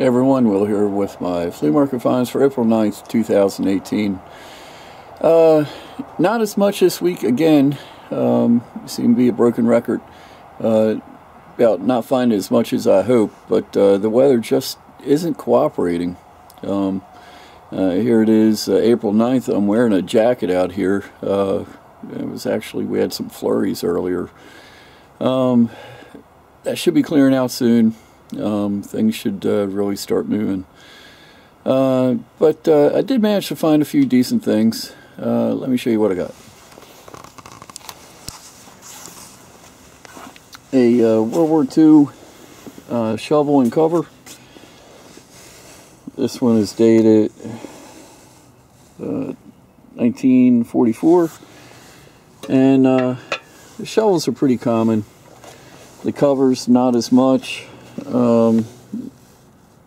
Hey everyone, Will here with my flea market finds for April 9th, 2018. Not as much this week again. Seem to be a broken record about not finding as much as I hope, but the weather just isn't cooperating. Here it is, April 9th. I'm wearing a jacket out here. It was actually, we had some flurries earlier. That should be clearing out soon. Things should really start moving. But I did manage to find a few decent things. Let me show you what I got. A World War II shovel and cover. This one is dated 1944. And the shovels are pretty common. The cover's not as much.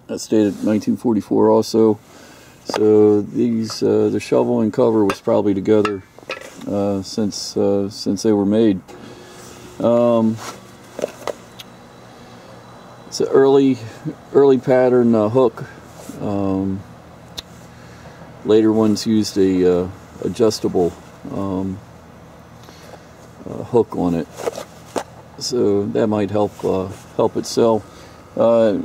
That's dated 1944 also. So these the shovel and cover was probably together since they were made. It's an early pattern hook. Later ones used a adjustable hook on it, so that might help it sell.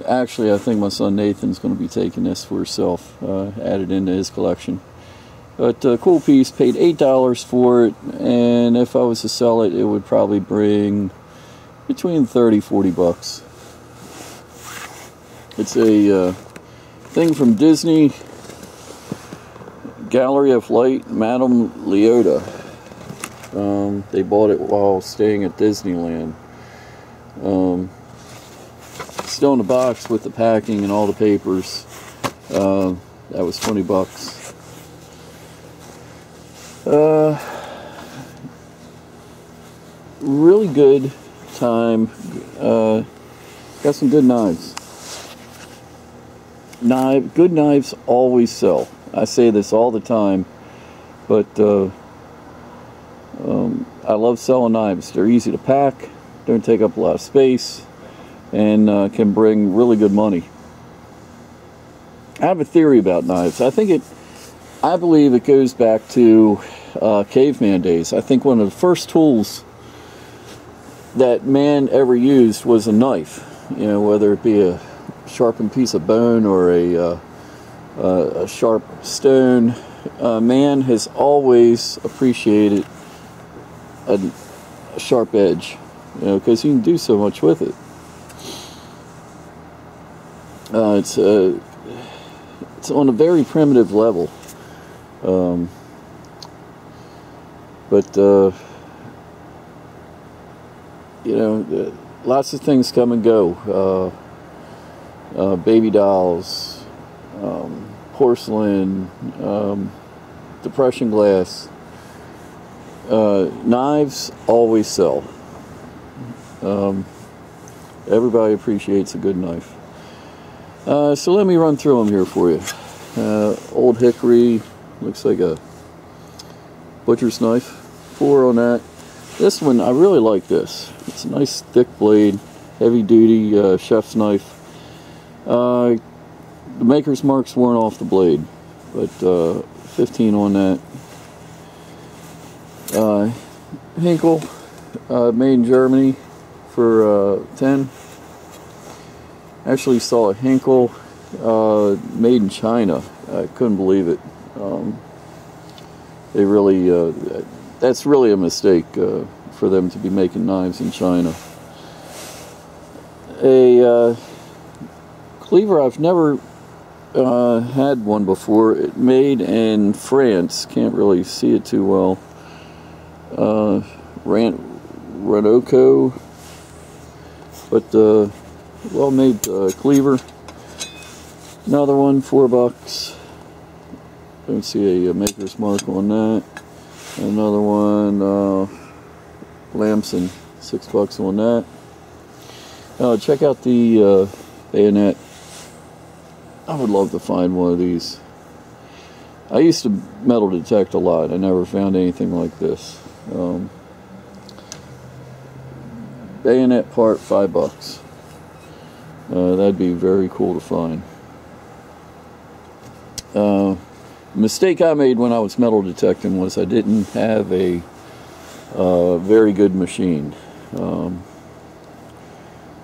Actually, I think my son Nathan's going to be taking this for himself, added into his collection. But cool piece, paid $8 for it, and if I was to sell it, it would probably bring between 30–40 bucks. It's a thing from Disney, Gallery of Light, Madame Leota. They bought it while staying at Disneyland. Still in the box with the packing and all the papers. That was 20 bucks. Really good time. Got some good knives. Good knives always sell. I say this all the time, but I love selling knives. They're easy to pack, don't take up a lot of space, and can bring really good money. I have a theory about knives. I believe it goes back to caveman days. I think one of the first tools that man ever used was a knife. You know, whether it be a sharpened piece of bone or a sharp stone. Man has always appreciated a sharp edge, you know, because you can do so much with it. It's on a very primitive level, but you know, lots of things come and go. Baby dolls, porcelain, depression glass. Knives always sell. Everybody appreciates a good knife. So let me run through them here for you. Old hickory, looks like a butcher's knife. 4 on that. This one, I really like this. It's a nice thick blade, heavy duty chef's knife. The maker's mark's worn off the blade, but 15 on that. Hinkle, made in Germany, for 10. Actually saw a Hinkle made in China. I couldn't believe it. They really, that's really a mistake for them to be making knives in China. A cleaver, I've never had one before. It made in France. Can't really see it too well. Renoco, but well-made cleaver. Another one, 4 bucks. Don't see a maker's mark on that. Another one, Lamson, 6 bucks on that. Check out the bayonet. I would love to find one of these. I used to metal detect a lot. I never found anything like this. Bayonet part, $5. That'd be very cool to find. Mistake I made when I was metal detecting was I didn't have a very good machine.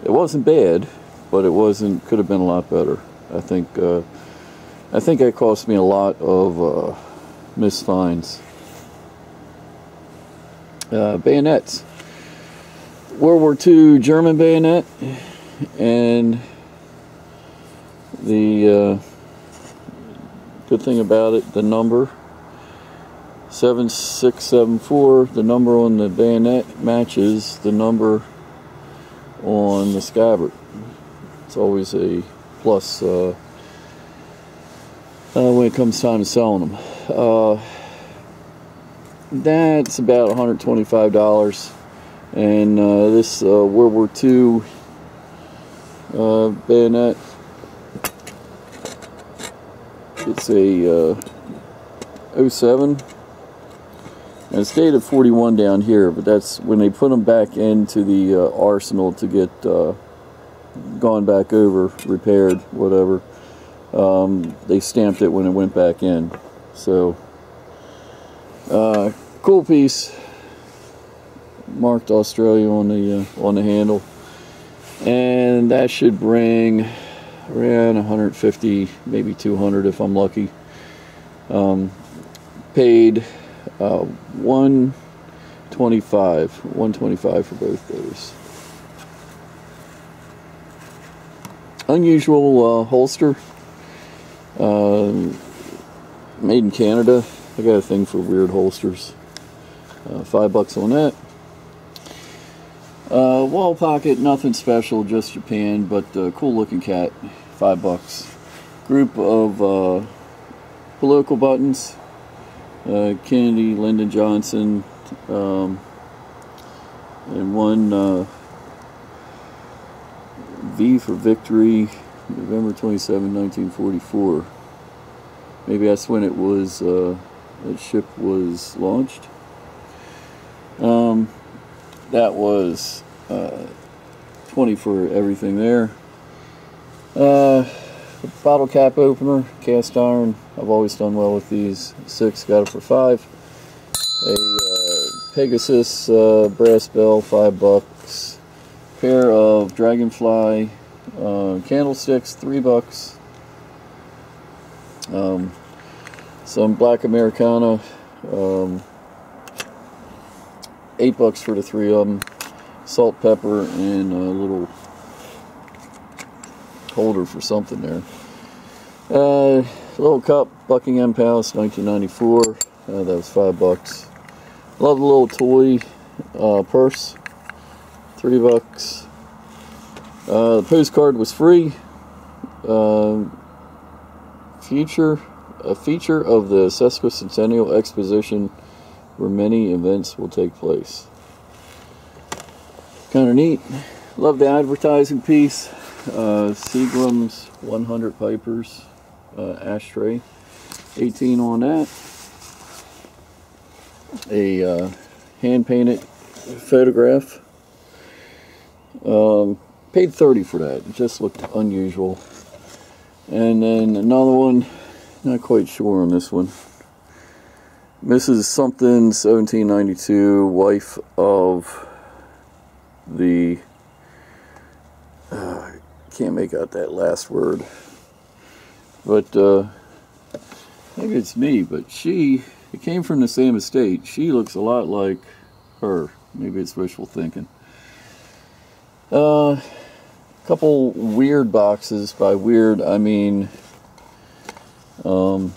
It wasn't bad, but it wasn't. Could have been a lot better. I think it cost me a lot of missed finds. Bayonets. World War II German bayonet, and the good thing about it, the number 7674, the number on the bayonet matches the number on the scabbard. It's always a plus when it comes time to selling them. That's about $125, and this World War II bayonet, it's a 07, and it's dated 41 down here, but that's when they put them back into the arsenal to get gone back over, repaired, whatever. They stamped it when it went back in. So cool piece, marked Australia on the handle, and that should bring around 150, maybe 200 if I'm lucky. Paid $125 for both those. Unusual holster, made in Canada. I got a thing for weird holsters. $5 on that. Wall pocket, nothing special, just Japan, but cool looking cat. $5. Group of political buttons. Kennedy, Lyndon Johnson, and one V for Victory, November 27, 1944. Maybe that's when it was, that ship was launched. That was 20 for everything there. Bottle cap opener, cast iron. I've always done well with these. 6, got it for 5. A Pegasus brass bell, $5. Pair of Dragonfly candlesticks, $3. Some Black Americana, $8 for the 3 of them. Salt, pepper, and a little holder for something there. Little cup, Buckingham Palace, 1994. That was $5. Love the little toy purse, $3. The postcard was free. A feature of the Sesquicentennial Exposition, where many events will take place. Kind of neat. Love the advertising piece. Seagram's 100 Pipers ashtray, 18 on that. A hand-painted photograph. Paid $30 for that. It just looked unusual. And then another one, not quite sure on this one. Mrs. Something, 1792, wife of the, can't make out that last word, but maybe it's me, but it came from the same estate. She looks a lot like her. Maybe it's wishful thinking. Couple weird boxes. By weird, I mean, you'll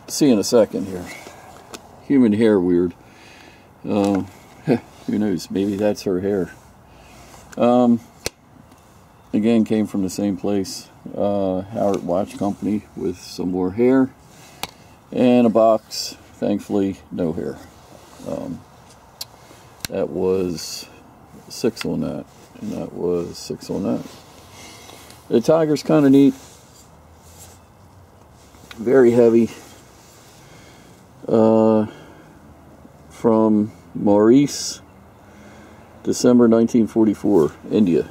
see in a second here. Human hair weird. Who knows? Maybe that's her hair. Again, came from the same place. Howard Watch Company, with some more hair. And a box. Thankfully, no hair. That was 6 on that. And that was 6 on that. The tiger's kind of neat. Very heavy. From Maurice, December 1944, India.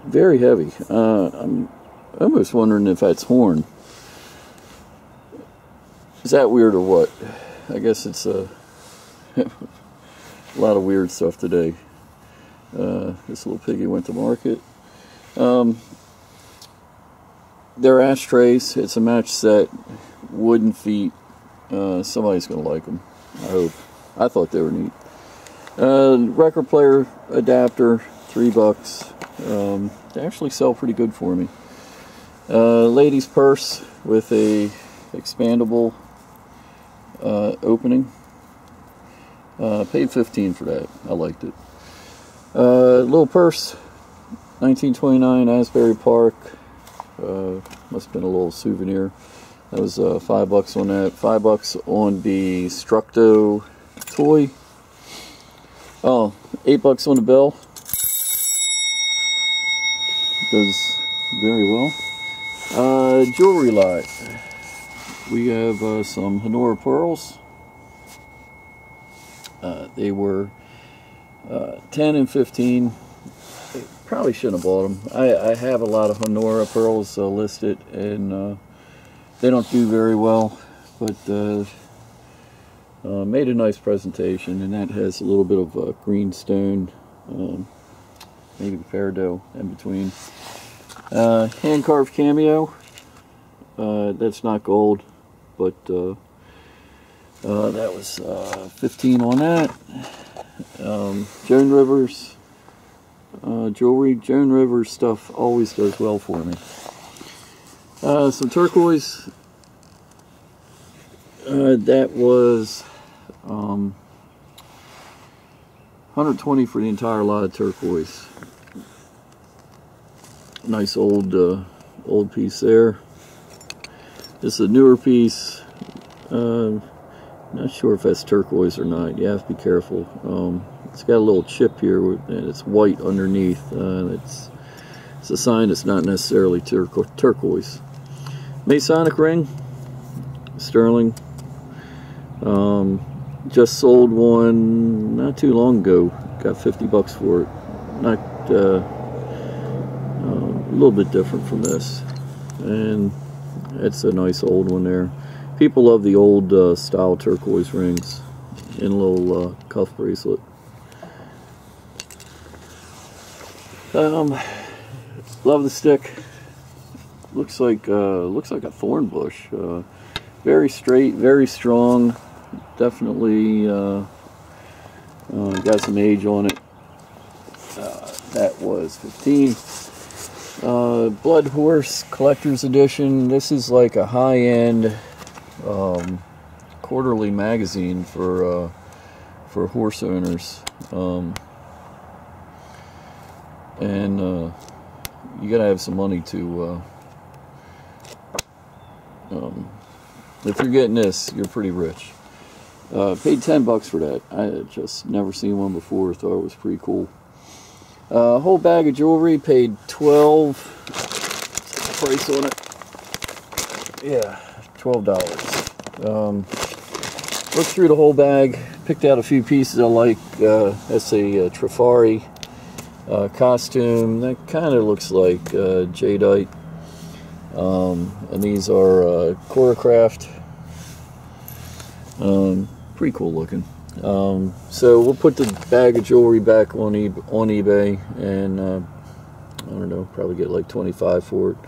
Very heavy. I'm almost wondering if that's horn. Is that weird or what? I guess it's a lot of weird stuff today. This little piggy went to market. They're ashtrays. It's a match set. Wooden feet. Somebody's going to like them. I hope. I thought they were neat. Record player adapter, $3. They actually sell pretty good for me. Lady's purse with a expandable opening. Paid $15 for that. I liked it. Little purse, 1929 Asbury Park. Must have been a little souvenir. That was $5 on that. $5 on the Structo toy. Oh, $8 on the bell. Does very well. Jewelry lot. We have some Honora pearls. They were 10 and 15. Probably shouldn't have bought them. I have a lot of Honora pearls listed, and they don't do very well, but made a nice presentation, and that has a little bit of green stone, maybe peridot in between. Hand carved cameo. That's not gold, but that was 15 on that. Joan Rivers jewelry. Joan Rivers stuff always does well for me. Some turquoise. That was 120 for the entire lot of turquoise. Nice old piece there. This is a newer piece. Not sure if that's turquoise or not. You have to be careful. It's got a little chip here, and it's white underneath. It's a sign it's not necessarily turquoise. Masonic ring, sterling. Just sold one not too long ago. Got $50 for it. Not a little bit different from this, and it's a nice old one there. People love the old style turquoise rings in a little cuff bracelet. Love the stick. Looks like a thorn bush. Very straight, very strong. Definitely got some age on it. That was 15. Blood Horse Collector's Edition. This is like a high-end quarterly magazine for horse owners, and you gotta have some money to. If you're getting this, you're pretty rich. Paid $10 for that. I had just never seen one before. Thought it was pretty cool. Whole bag of jewelry. Paid $12. Price on it. Yeah, $12. Looked through the whole bag. Picked out a few pieces I like. That's a Trifari costume. That kind of looks like jadeite. And these are choreographed. Pretty cool looking. So we'll put the bag of jewelry back on eBay, and I don't know, probably get like $25 for it,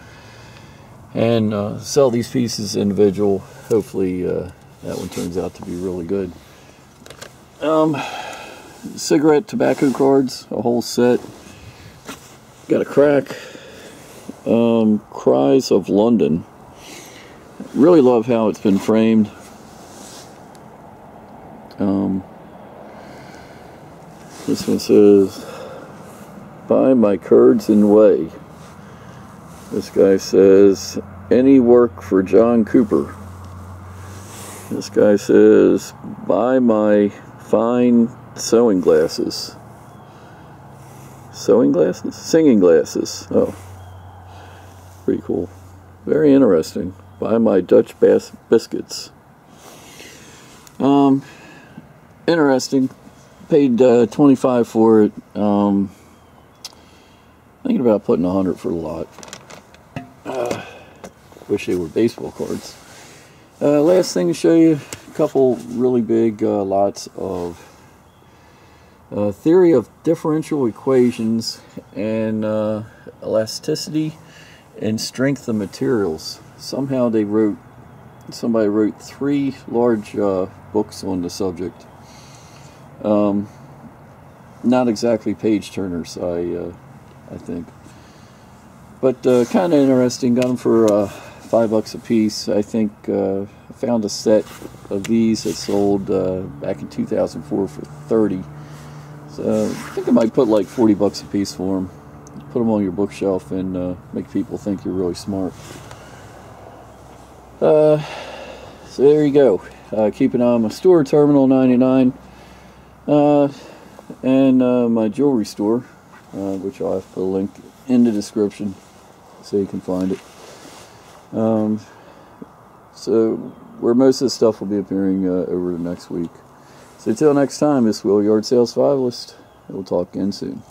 and sell these pieces individual. Hopefully that one turns out to be really good. Cigarette tobacco cards, a whole set. Got a crack. Cries of London. Really love how it's been framed. This one says, "Buy my curds and whey." This guy says, "Any work for John Cooper." This guy says, "Buy my fine sewing glasses." Sewing glasses? Singing glasses. Oh. Pretty cool. Very interesting. Buy my Dutch biscuits. Interesting. Paid $25 for it. Thinking about putting $100 for the lot. Wish they were baseball cards. Last thing to show you, a couple really big lots of theory of differential equations and elasticity and strength of materials. Somehow somebody wrote 3 large books on the subject. Not exactly page turners, I think, but kind of interesting. Got them for $5 a piece. I think I found a set of these that sold back in 2004 for 30. So I think I might put like $40 a piece for them. Put them on your bookshelf and make people think you're really smart. So there you go. Keep an eye on my store, Terminal 99, and my jewelry store, which I'll have to put a link in the description so you can find it. So where most of this stuff will be appearing over the next week. So until next time, this is Will, Yard Sales Survivalist. We'll talk again soon.